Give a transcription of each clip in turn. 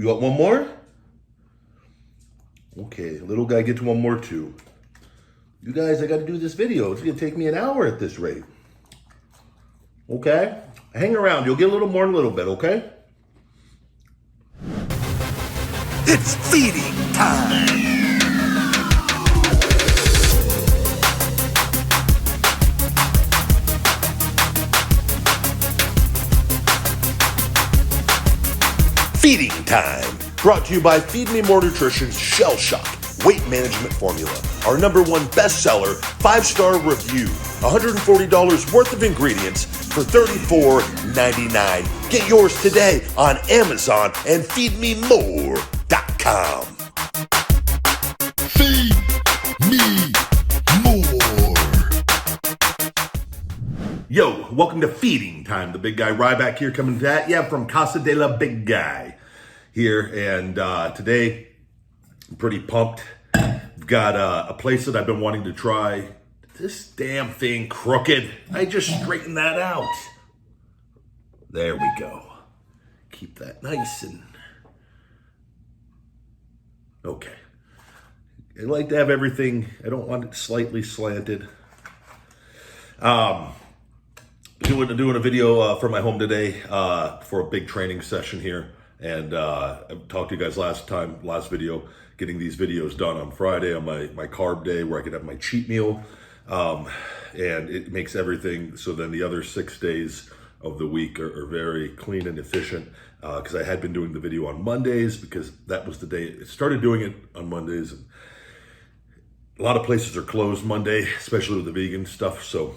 You want one more? Okay, little guy gets one more too. You guys, I got to do this video. It's going to take me an hour at this rate. Okay? Hang around. You'll get a little more in a little bit, okay? It's feeding time! Feeding time, brought to you by Feed Me More Nutrition's Shell Shock Weight Management Formula, our #1 bestseller, 5-star review, $140 worth of ingredients for $34.99. Get yours today on Amazon and feedmemore.com. Feed me more. Yo, welcome to Feeding Time. The big guy Ryback here coming at you from Casa de la Big Guy here. And today, I'm pretty pumped. I've got a place that I've been wanting to try. This damn thing crooked. I just straightened that out. There we go. Keep that nice and... Okay. I like to have everything. I don't want it slightly slanted. Doing a video from my home today for a big training session here, and I talked to you guys last video, getting these videos done on Friday on my carb day where I could have my cheat meal, and it makes everything so then the other 6 days of the week are very clean and efficient, because I had been doing the video on Mondays because that was the day I started doing it on Mondays, and a lot of places are closed Monday, especially with the vegan stuff. So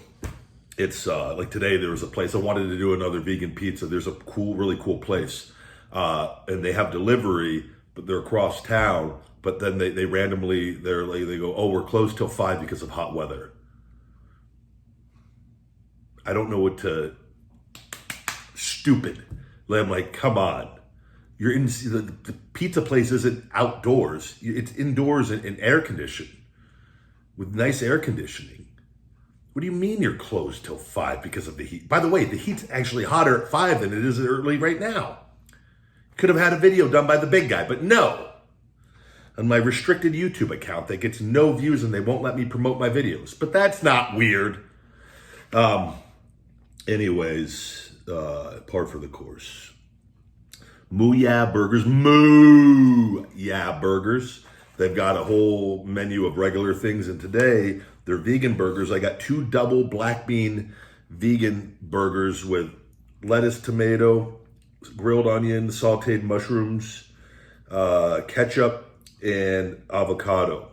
it's like today there was a place I wanted to do another vegan pizza. There's a really cool place, and they have delivery, but they're across town. But then they randomly they go, oh, we're closed till 5 because of hot weather. I don't know what to. Stupid. I'm like, come on. You're in the pizza place isn't outdoors. It's indoors and air conditioned with nice air conditioning. What do you mean you're closed till 5 because of the heat? By the way, the heat's actually hotter at 5 than it is early right now. Could have had a video done by the big guy, but no. On my restricted YouTube account that gets no views and they won't let me promote my videos. But that's not weird. Anyways, par for the course. Mooyah Burgers. Mooyah Burgers. They've got a whole menu of regular things, and today they're vegan burgers. I got 2 double Blackbean vegan burgers with lettuce, tomato, grilled onion, sauteed mushrooms, ketchup, and avocado.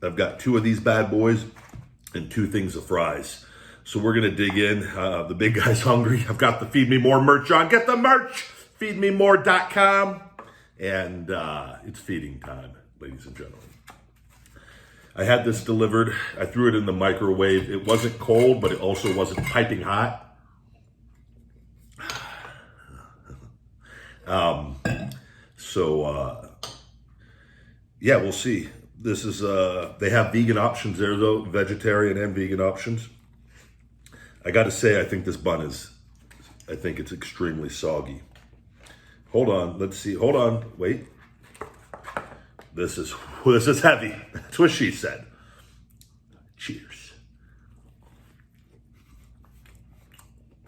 I've got 2 of these bad boys and 2 things of fries. So we're gonna dig in. The big guy's hungry. I've got the Feed Me More merch on. Get the merch, feedmemore.com. And it's feeding time, ladies and gentlemen. I had this delivered. I threw it in the microwave. It wasn't cold, but it also wasn't piping hot. Yeah, we'll see. This is, they have vegan options there though, vegetarian and vegan options. I got to say, I think this bun I think it's extremely soggy. Hold on, let's see. Hold on, wait. This is heavy. That's what she said. Cheers.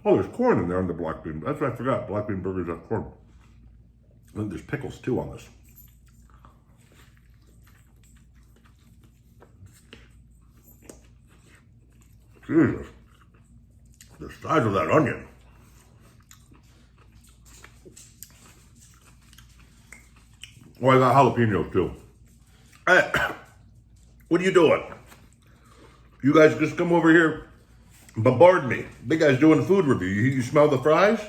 Oh, there's corn in there on the Blackbean. That's what I forgot. Blackbean burgers have corn. And there's pickles too on this. Jesus. The size of that onion. Oh, I got jalapenos too. Hey, what are you doing? You guys just come over here, bombard me. Big guy's doing a food review. You smell the fries?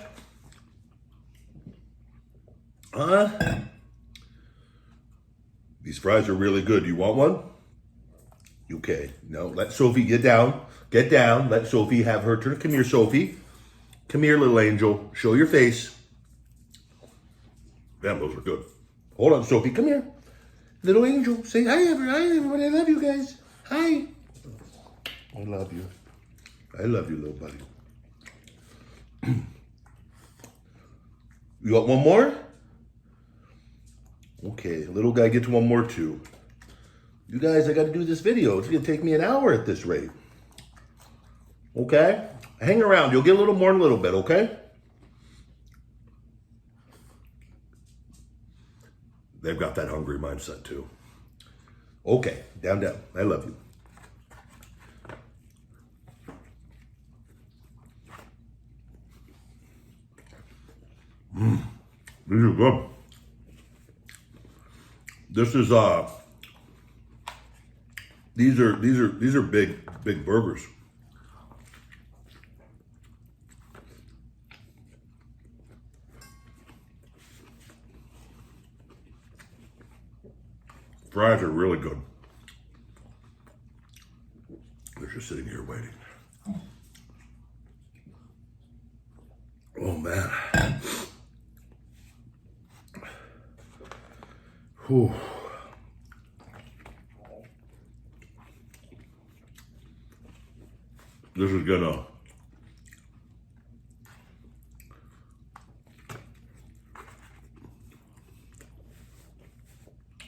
These fries are really good. You want one? Okay. No, let Sophie get down. Get down. Let Sophie have her turn. Come here, Sophie. Come here, little angel. Show your face. Damn, those are good. Hold on, Sophie. Come here. Little angel. Say hi, everybody. I love you guys. Hi. I love you. I love you, little buddy. You want one more? Okay, little guy gets one more too. You guys, I got to do this video. It's going to take me an hour at this rate. Okay? Hang around. You'll get a little more in a little bit, okay? They've got that hungry mindset too. Okay, down, down. I love you. These are good. This is these are big burgers. Fries are really good. They're just sitting here waiting. Oh man. Whew. This is gonna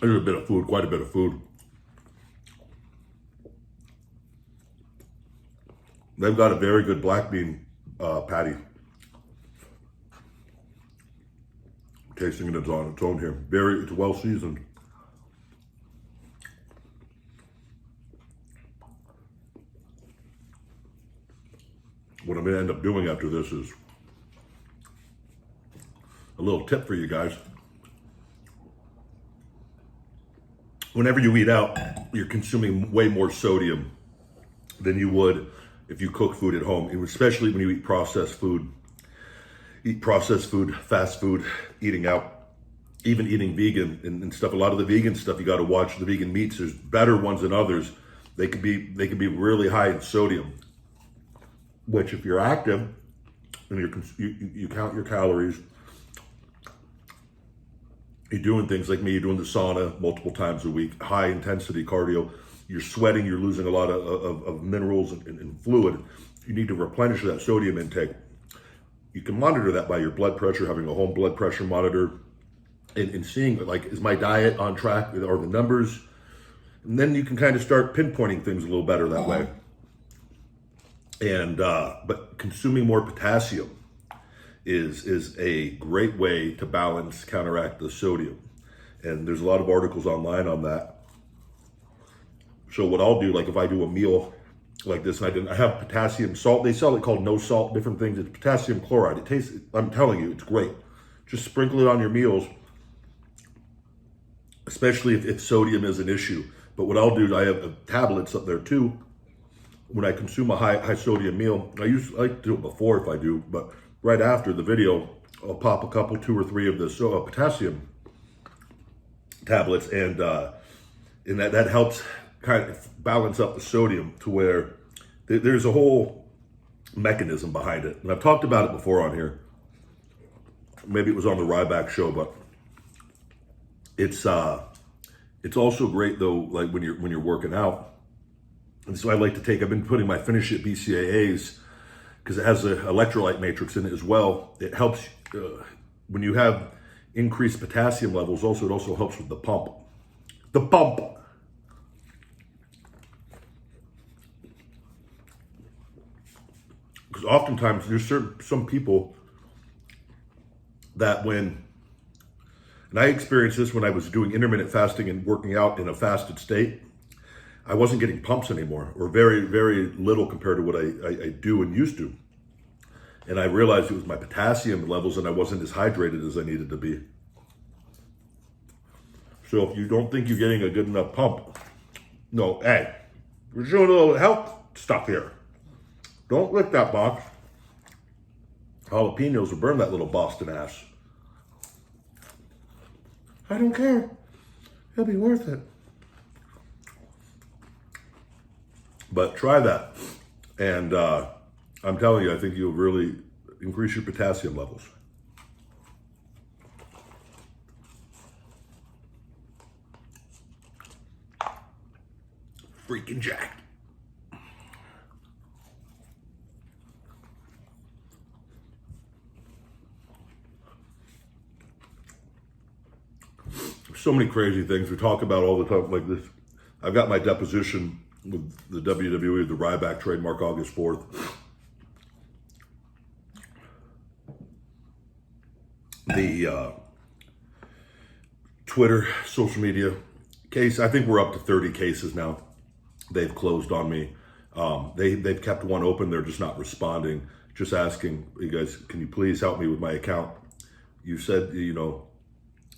there's a bit of food, quite a bit of food. They've got a very good black bean patty. Tasting it on its own here. It's well seasoned. What I'm gonna end up doing after this is a little tip for you guys. Whenever you eat out, you're consuming way more sodium than you would if you cook food at home, and especially when you eat processed food. Eat processed food, fast food, eating out, even eating vegan and stuff. A lot of the vegan stuff, you got to watch the vegan meats. There's better ones than others. They could be really high in sodium, which if you're active and you count your calories, you're doing things like me, you're doing the sauna multiple times a week, high intensity cardio, you're sweating, you're losing a lot of minerals and fluid. You need to replenish that sodium intake. You can monitor that by your blood pressure, having a home blood pressure monitor, and seeing, like, is my diet on track? Are the numbers? And then you can kind of start pinpointing things a little better that way. And but consuming more potassium is a great way to balance, counteract the sodium. And there's a lot of articles online on that. So what I'll do, like if I do a meal like this, and I have potassium salt. They sell it called no salt, different things. It's potassium chloride. It tastes, I'm telling you, it's great. Just sprinkle it on your meals, especially if sodium is an issue. But what I'll do is I have tablets up there too. When I consume a high sodium meal, I like to do it before if I do, but right after the video, I'll pop a couple, 2 or 3 of the potassium tablets, and that helps kind of balance up the sodium to where there's a whole mechanism behind it. And I've talked about it before on here. Maybe it was on the Ryback show, but it's also great though, like when you're working out. And so I like to take, I've been putting my Finish It BCAAs because it has an electrolyte matrix in it as well. It helps when you have increased potassium levels. Also, it also helps with the pump. The pump. Because oftentimes there's some people that and I experienced this when I was doing intermittent fasting and working out in a fasted state, I wasn't getting pumps anymore, or very, very little compared to what I do and used to. And I realized it was my potassium levels and I wasn't as hydrated as I needed to be. So if you don't think you're getting a good enough pump, no, hey, we're showing a little health stuff here. Don't lick that box. Jalapenos will burn that little Boston ass. I don't care. It'll be worth it. But try that. And I'm telling you, I think you'll really increase your potassium levels. Freaking jacked. so many crazy things we talk about all the time like this. I've got my deposition with the WWE, the Ryback trademark, August 4th. The Twitter, social media case, I think we're up to 30 cases now. They've closed on me. They've kept one open. They're just not responding. Just asking, you guys, can you please help me with my account? You said,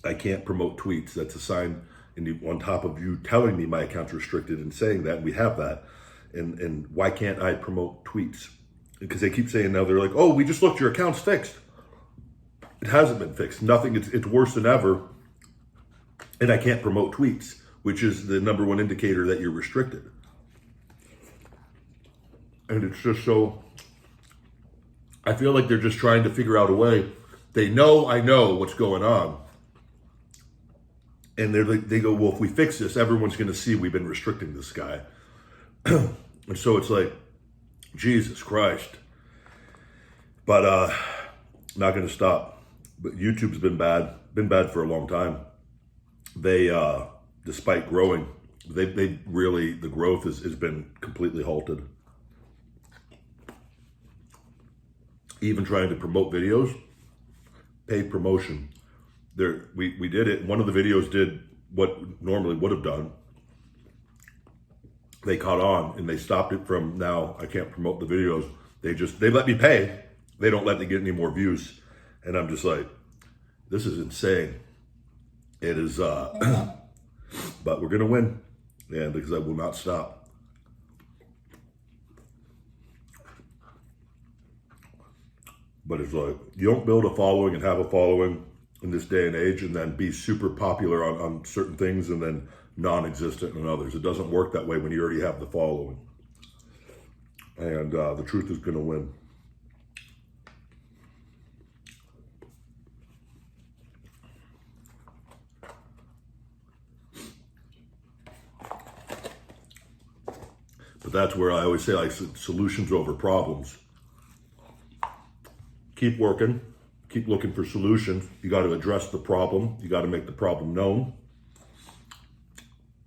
I can't promote tweets. That's a sign. And on top of you telling me my account's restricted and saying that, we have that. And why can't I promote tweets? Because they keep saying now, they're like, oh, we just looked, your account's fixed. It hasn't been fixed. Nothing. It's worse than ever. And I can't promote tweets, which is the number one indicator that you're restricted. And it's just so, I feel like they're just trying to figure out a way. They know I know what's going on. And they go, well, if we fix this, everyone's going to see we've been restricting this guy. And so it's like, Jesus Christ. But not going to stop. But YouTube's been bad for a long time. They, despite growing, they really, the growth has been completely halted. Even trying to promote videos, paid promotion. We did it. One of the videos did what normally would have done. They caught on and they stopped it from now. I can't promote the videos. They let me pay. They don't let me get any more views. And I'm just like, this is insane. It is, but we're going to win. And because I will not stop. But it's like, you don't build a following and have a following in this day and age and then be super popular on certain things and then non-existent on others. It doesn't work that way when you already have the following. And the truth is going to win. But that's where I always say, like, solutions over problems. Keep working, keep looking for solutions. You got to address the problem. You got to make the problem known.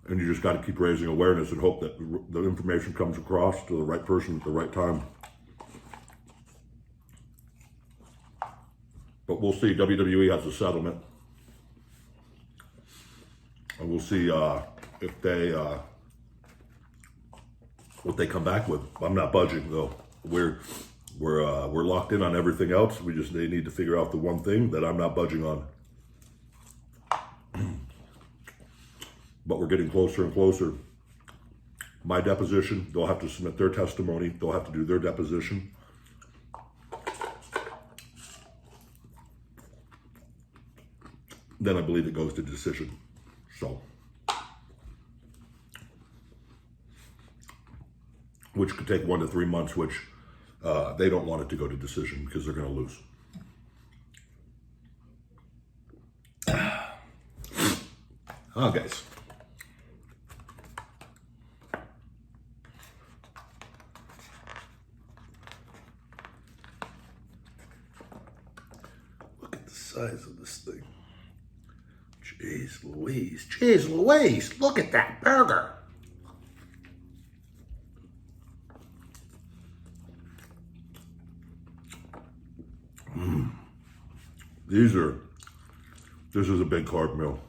And you just got to keep raising awareness and hope that the information comes across to the right person at the right time. But we'll see. WWE has a settlement. And we'll see if they, what they come back with. I'm not budging though. We're locked in on everything else. They need to figure out the one thing that I'm not budging on. But we're getting closer and closer. My deposition, they'll have to submit their testimony. They'll have to do their deposition. Then I believe it goes to decision. So, which could take 1 to 3 months, which they don't want it to go to decision because they're going to lose. Oh, guys. Look at the size of this thing. Jeez Louise. Jeez Louise. Look at that burger. This is a big carb meal.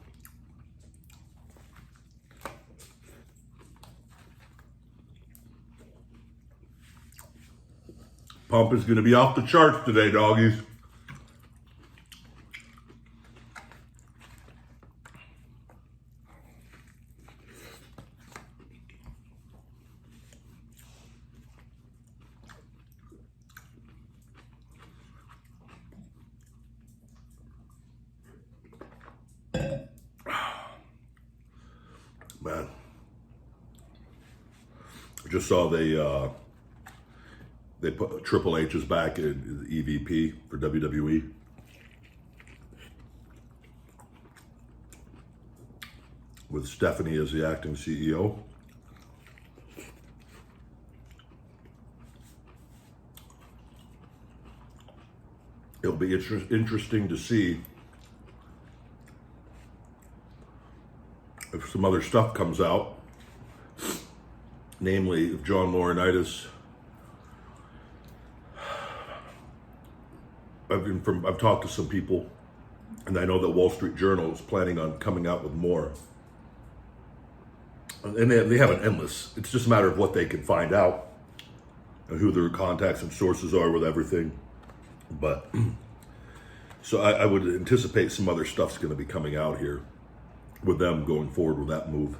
Pump is going to be off the charts today, doggies. Man, I just saw they put Triple H is back in the EVP for WWE. With Stephanie as the acting CEO. It'll be interesting to see if some other stuff comes out, namely if John Laurinaitis, I've talked to some people, and I know that Wall Street Journal is planning on coming out with more. And they have an endless, it's just a matter of what they can find out and who their contacts and sources are with everything. But, so I would anticipate some other stuff's going to be coming out here with them going forward with that move.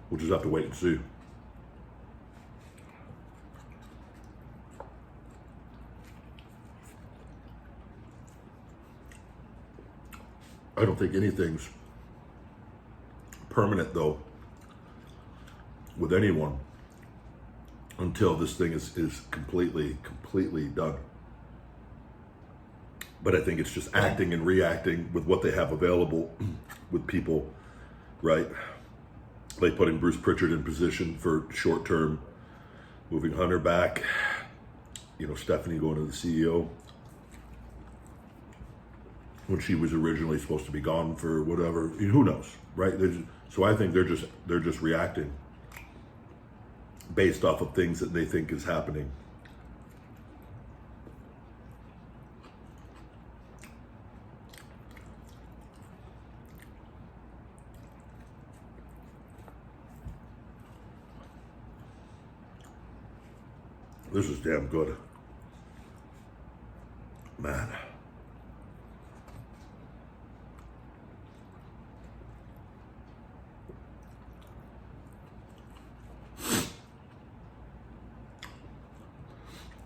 We'll just have to wait and see. I don't think anything's permanent, though, with anyone until this thing is completely done. But I think it's just acting and reacting with what they have available with people, right? Like putting Bruce Pritchard in position for short term, moving Hunter back, Stephanie going to the CEO when she was originally supposed to be gone for whatever, who knows, right? So I think they're just reacting based off of things that they think is happening. This is damn good, man.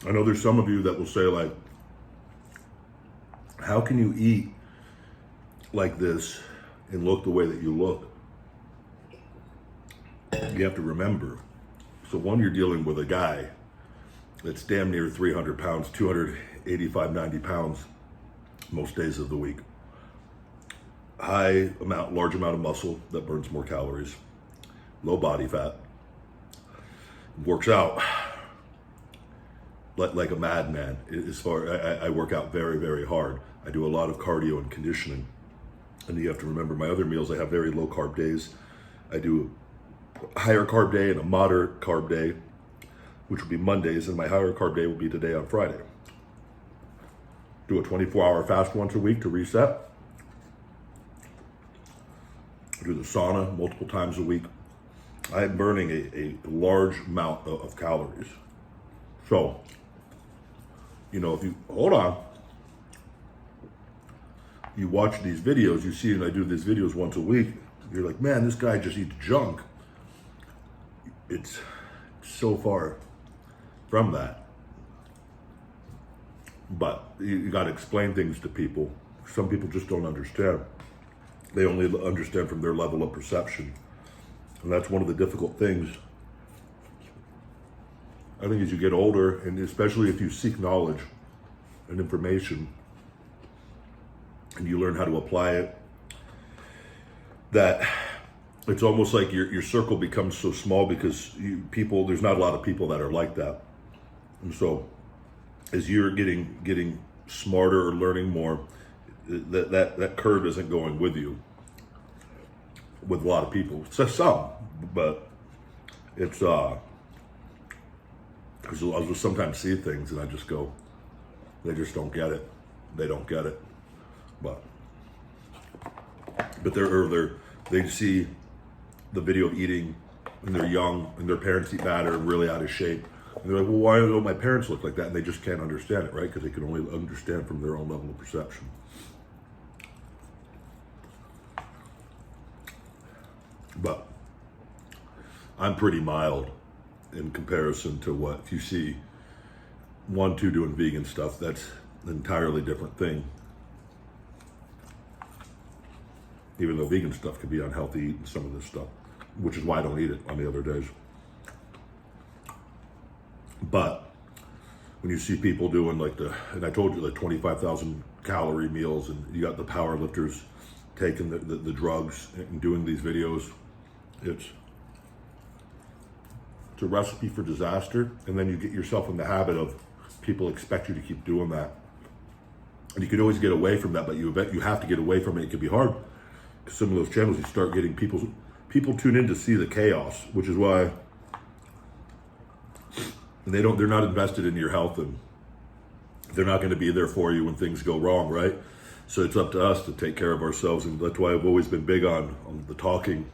I know there's some of you that will say, like, how can you eat like this and look the way that you look? You have to remember. So one, you're dealing with a guy that's damn near 300 pounds, 285, 90 pounds most days of the week. Large amount of muscle that burns more calories, low body fat, works out like a madman. As far, I work out very, very hard. I do a lot of cardio and conditioning. And you have to remember my other meals, I have very low carb days. I do a higher carb day and a moderate carb day, which will be Mondays, and my higher carb day will be today on Friday. Do a 24-hour fast once a week to reset. Do the sauna multiple times a week. I am burning a large amount of calories. So, if you, hold on, you watch these videos, you see, and I do these videos once a week, you're like, man, this guy just eats junk. It's so far from that. But you got to explain things to people. Some people just don't understand. They only understand from their level of perception. And that's one of the difficult things. I think as you get older, and especially if you seek knowledge and information, and you learn how to apply it, that it's almost like your circle becomes so small because there's not a lot of people that are like that. And so as you're getting smarter or learning more, that curve isn't going with you with a lot of people. It's some, but it's because I'll just sometimes see things and I just go, they just don't get it. They don't get it. But they see the video of eating and they're young and their parents eat bad or really out of shape. And they're like, well, why don't my parents look like that? And they just can't understand it, right? Because they can only understand from their own level of perception. But I'm pretty mild in comparison to what, if you see 1, 2 doing vegan stuff, that's an entirely different thing. Even though vegan stuff can be unhealthy, eating some of this stuff, which is why I don't eat it on the other days. But when you see people doing and I told you, like 25,000 calorie meals, and you got the power lifters taking the drugs and doing these videos, it's a recipe for disaster. And then you get yourself in the habit of people expect you to keep doing that. And you can always get away from that, but you have to get away from it. It can be hard. Because some of those channels, you start getting people tune in to see the chaos, which is why they're not invested in your health, and they're not going to be there for you when things go wrong, right? So it's up to us to take care of ourselves, and that's why I've always been big on the talking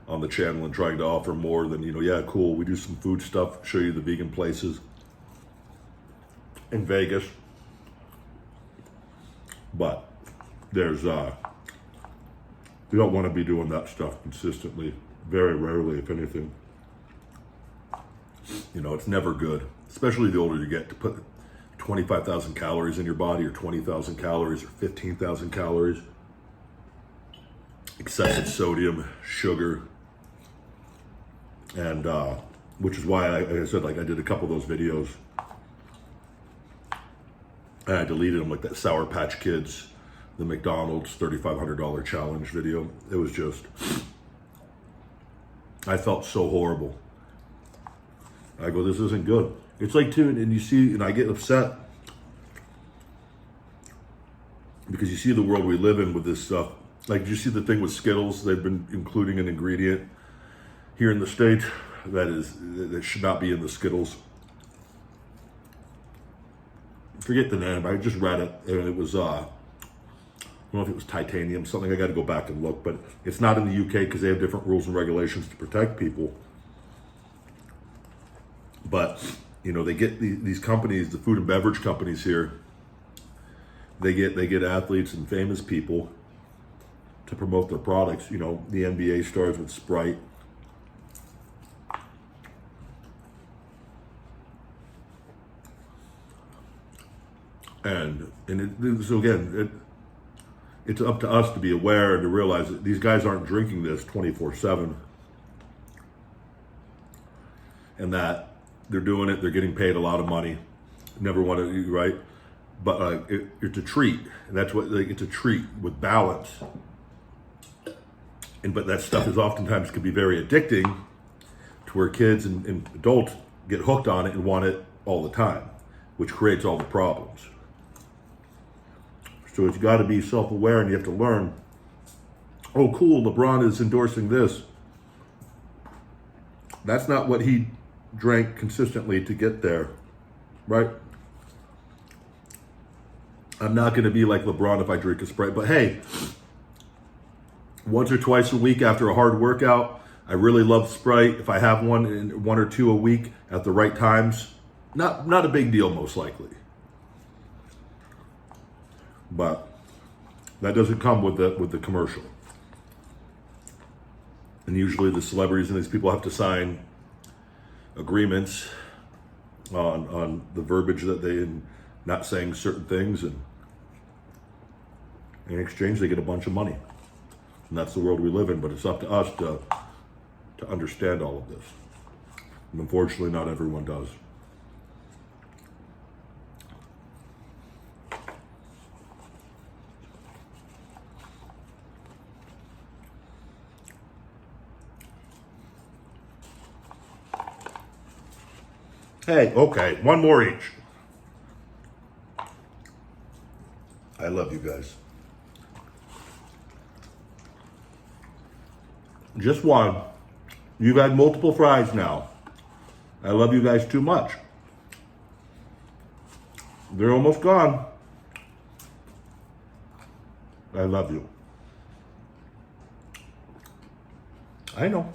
on the channel and trying to offer more than, yeah, cool, we do some food stuff, show you the vegan places in Vegas. But there's, you don't want to be doing that stuff consistently. Very rarely, if anything. It's never good, especially the older you get, to put 25,000 calories in your body, or 20,000 calories, or 15,000 calories. Excessive sodium, sugar. And, which is why, like I said, like I did a couple of those videos. And I deleted them, like that Sour Patch Kids, the McDonald's $3,500 challenge video. It was just, I felt so horrible. I go, this isn't good. It's like, too, and you see, and I get upset because you see the world we live in with this stuff. Like, did you see the thing with Skittles? They've been including an ingredient here in the States that should not be in the Skittles. Forget the name. I just read it, and it was, I don't know if it was titanium, something. I got to go back and look, but it's not in the UK because they have different rules and regulations to protect people. But, they get these companies, the food and beverage companies here, they get athletes and famous people to promote their products. The NBA stars with Sprite. So again, it's up to us to be aware and to realize that these guys aren't drinking this 24/7, and that they're doing it. They're getting paid a lot of money. Never want to, right? But it's a treat, and that's what it's a treat with balance. But that stuff is oftentimes can be very addicting, to where kids and adults get hooked on it and want it all the time, which creates all the problems. So it's got to be self-aware, and you have to learn, oh, cool, LeBron is endorsing this. That's not what he drank consistently to get there, right? I'm not going to be like LeBron if I drink a Sprite, but hey, once or twice a week after a hard workout, I really love Sprite. If I have one or two a week at the right times, not a big deal, most likely. But that doesn't come with the commercial. And usually the celebrities and these people have to sign agreements on the verbiage that they not saying certain things, and in exchange they get a bunch of money. And that's the world we live in, but it's up to us to understand all of this. And unfortunately, not everyone does. Hey, okay, one more each. I love you guys. Just one. You've had multiple fries now. I love you guys too much. They're almost gone. I love you. I know.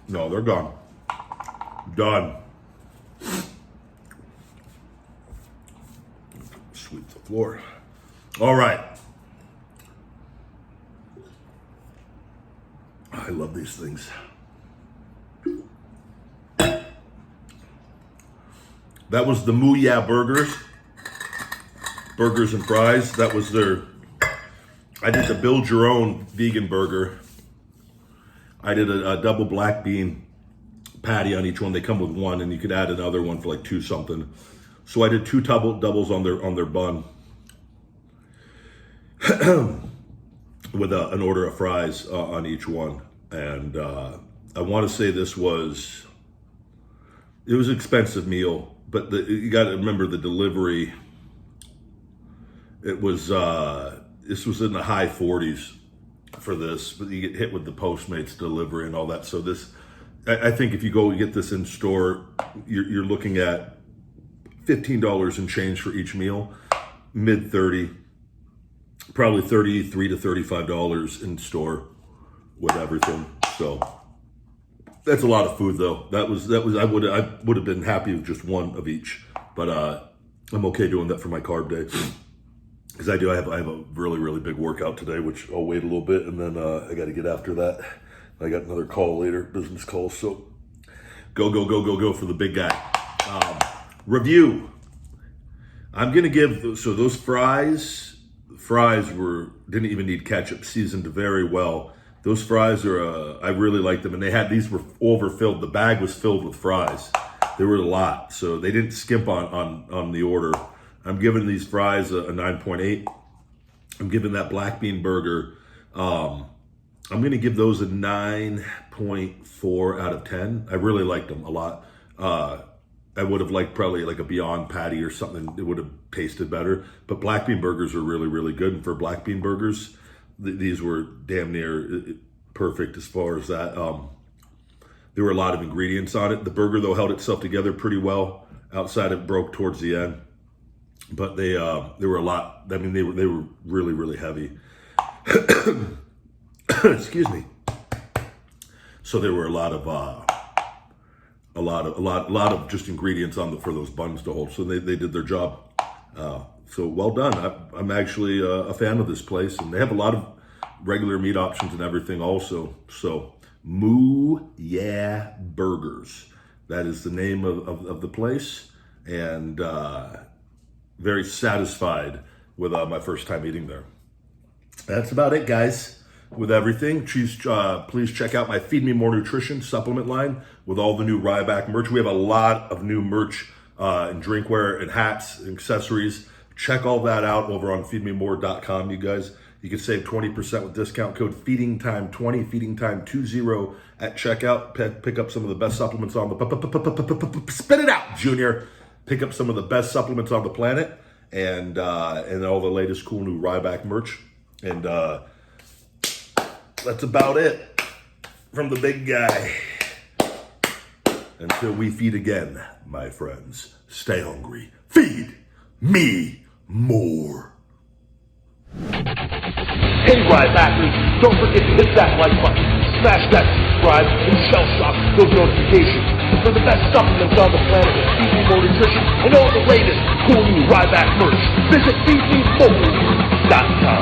No, they're gone. Done. Sweep the floor. All right. I love these things. That was the Mooyah burgers and fries. That was I did the build your own vegan burger. I did a double black bean patty on each one. They come with one, and you could add another one for like $2 something. So I did 2 doubles on their bun with an order of fries on each one. And I want to say it was an expensive meal, but you got to remember the delivery It was this was in the high 40s for this, but you get hit with the Postmates delivery and all that. So this, I think if you go and get this in store, you're looking at $15 and change for each meal, mid 30, probably $33 to $35 in store with everything. So that's a lot of food, though. That was I would have been happy with just one of each, but I'm okay doing that for my carb day. Because I have a really big workout today, which I'll wait a little bit, and then I got to get after that. I got another call later, business call. So go for the big guy. Review. I'm gonna give so those fries didn't even need ketchup, seasoned very well. Those fries are I really like them, and these were overfilled. The bag was filled with fries. There were a lot, so they didn't skimp on the order. I'm giving these fries a 9.8. I'm giving that black bean burger, I'm going to give those a 9.4 out of 10. I really liked them a lot. I would have liked probably like a Beyond patty or something. It would have tasted better. But black bean burgers are really good. And for black bean burgers, these were damn near perfect as far as that. There were a lot of ingredients on it. The burger, though, held itself together pretty well. Outside, it broke towards the end. But they were a lot. I mean, they were really heavy. Excuse me. So there were a lot of just ingredients for those buns to hold. So they did their job. So well done. I'm actually a fan of this place, and they have a lot of regular meat options and everything also. So Mooyah Burgers. That is the name of the place, and very satisfied with my first time eating there. That's about it, guys. With everything, please check out my Feed Me More Nutrition supplement line with all the new Ryback merch. We have a lot of new merch and drinkware and hats and accessories. Check all that out over on feedmemore.com, you guys. You can save 20% with discount code FeedingTime20, FeedingTime20 at checkout. Pick up some of the best supplements on the spit it out, Junior. Pick up some of the best supplements on the planet, and all the latest cool new Ryback merch. And that's about it from the big guy. Until we feed again, my friends, stay hungry. Feed me more. Hey, Ryback Reeves, don't forget to hit that like button, smash that subscribe, and shell shock those notifications for the best supplements on the planet with Feed Me More Nutrition and all the latest cool new Ryback merch. Visit feedmemore.com.